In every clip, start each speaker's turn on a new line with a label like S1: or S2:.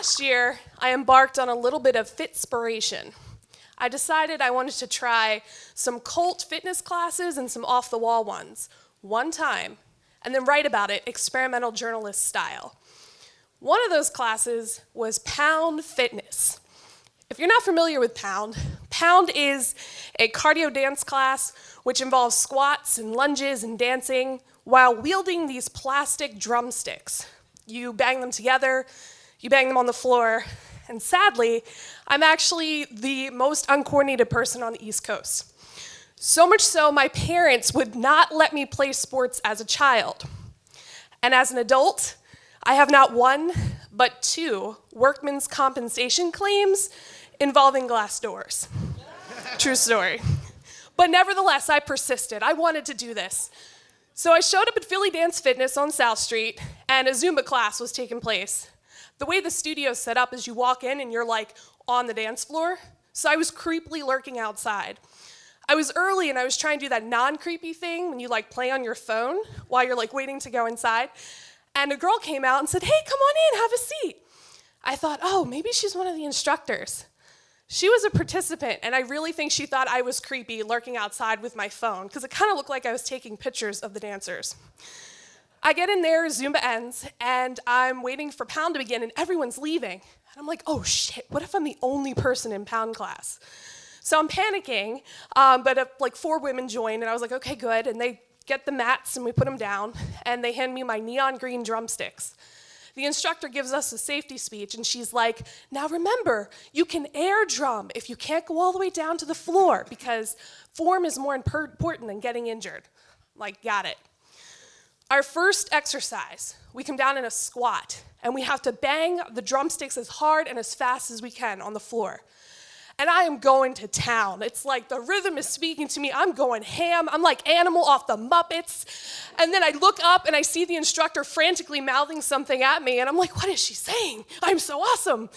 S1: last year, I embarked on a little bit of fitspiration. I decided I wanted to try some cult fitness classes and some off-the-wall ones, one time, and then write about it experimental journalist style. One of those classes was Pound Fitness. If you're not familiar with Pound, Pound is a cardio dance class which involves squats and lunges and dancing while wielding these plastic drumsticks. You bang them together, you bang them on the floor, and sadly, I'm actually the most uncoordinated person on the East Coast. So much so, my parents would not let me play sports as a child. And as an adult, I have not one, but two workman's compensation claims involving glass doors. True story. But nevertheless, I persisted. I wanted to do this. So I showed up at Philly Dance Fitness on South Street, and a Zumba class was taking place. The way the studio's set up is you walk in and you're like on the dance floor. So I was creepily lurking outside. I was early and I was trying to do that non-creepy thing when you like play on your phone while you're like waiting to go inside. And a girl came out and said, "Hey, come on in, have a seat." I thought, oh, maybe she's one of the instructors. She was a participant, and I really think she thought I was creepy lurking outside with my phone, because it kind of looked like I was taking pictures of the dancers. I get in there, Zumba ends, and I'm waiting for Pound to begin, and everyone's leaving. And I'm like, oh shit, what if I'm the only person in Pound class? So I'm panicking, but like 4 women joined, and I was like, okay, good. And they get the mats, and we put them down, and they hand me my neon green drumsticks. The instructor gives us a safety speech, and she's like, now remember, you can air drum if you can't go all the way down to the floor, because form is more important than getting injured. I'm like, got it. Our first exercise, we come down in a squat, and we have to bang the drumsticks as hard and as fast as we can on the floor. And I am going to town. It's like the rhythm is speaking to me. I'm going ham. I'm like Animal off the Muppets. And then I look up and I see the instructor frantically mouthing something at me. And I'm like, what is she saying? I'm so awesome.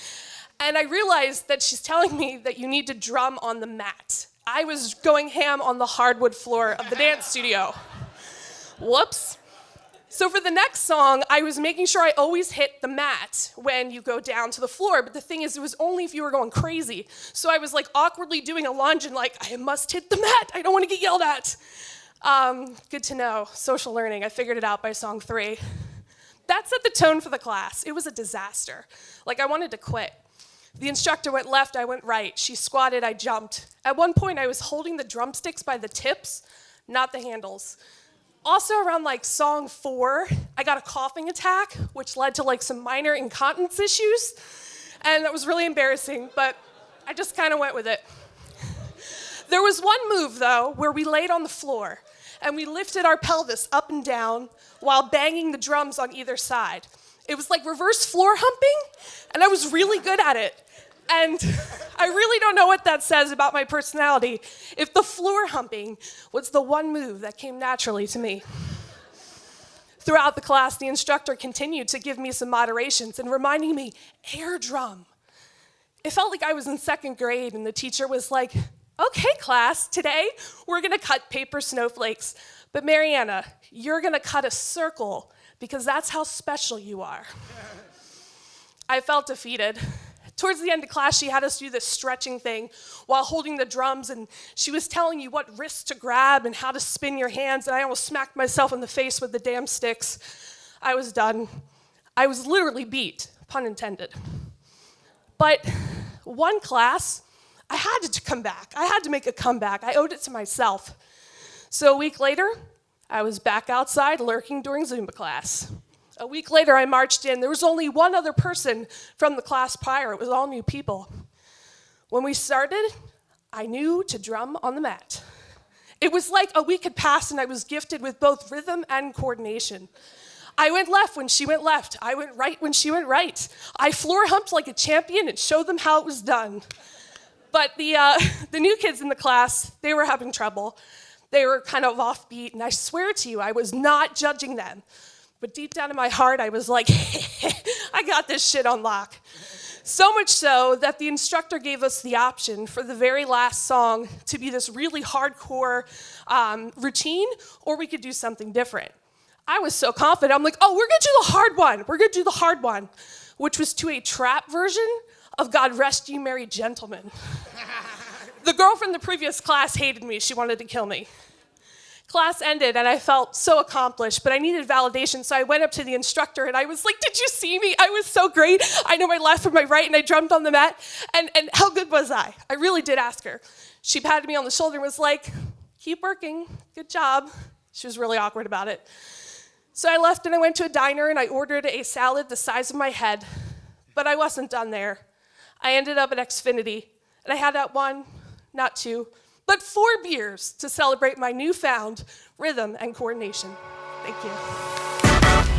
S1: And I realized that she's telling me that you need to drum on the mat. I was going ham on the hardwood floor of the dance studio. Whoops. So for the next song, I was making sure I always hit the mat when you go down to the floor, but the thing is, it was only if you were going crazy. So I was like awkwardly doing a lunge and like, I must hit the mat, I don't want to get yelled at. Good to know, social learning, I figured it out by song 3. That set the tone for the class. It was a disaster. Like I wanted to quit. The instructor went left, I went right. She squatted, I jumped. At one point, I was holding the drumsticks by the tips, not the handles. Also around like song 4, I got a coughing attack, which led to like some minor incontinence issues. And that was really embarrassing, but I just kind of went with it. There was one move though, where we laid on the floor and we lifted our pelvis up and down while banging the drums on either side. It was like reverse floor humping, and I was really good at it. And I really don't know what that says about my personality if the floor humping was the one move that came naturally to me. Throughout the class, the instructor continued to give me some moderations and reminding me, air drum. It felt like I was in 2nd grade and the teacher was like, okay class, today we're gonna cut paper snowflakes, but Mariana, you're gonna cut a circle because that's how special you are. I felt defeated. Towards the end of class, she had us do this stretching thing while holding the drums, and she was telling you what wrists to grab and how to spin your hands, and I almost smacked myself in the face with the damn sticks. I was done. I was literally beat, pun intended. But one class, I had to come back. I had to make a comeback. I owed it to myself. So a week later, I was back outside lurking during Zumba class. A week later, I marched in. There was only one other person from the class prior. It was all new people. When we started, I knew to drum on the mat. It was like a week had passed and I was gifted with both rhythm and coordination. I went left when she went left. I went right when she went right. I floor humped like a champion and showed them how it was done. But the new kids in the class, they were having trouble. They were kind of offbeat, and I swear to you, I was not judging them. But deep down in my heart, I was like, I got this shit on lock. So much so that the instructor gave us the option for the very last song to be this really hardcore routine, or we could do something different. I was so confident. I'm like, oh, we're gonna do the hard one. We're gonna do the hard one. which was to a trap version of God Rest Ye Merry Gentlemen. The girl from the previous class hated me. She wanted to kill me. Class ended, and I felt so accomplished, but I needed validation, so I went up to the instructor, and I was like, did you see me? I was so great. I know my left from my right, and I jumped on the mat, and how good was I? I really did ask her. She patted me on the shoulder and was like, keep working, good job. She was really awkward about it. So I left, and I went to a diner, and I ordered a salad the size of my head, but I wasn't done there. I ended up at Xfinity, and I had not one, not two, but 4 beers to celebrate my newfound rhythm and coordination. Thank you.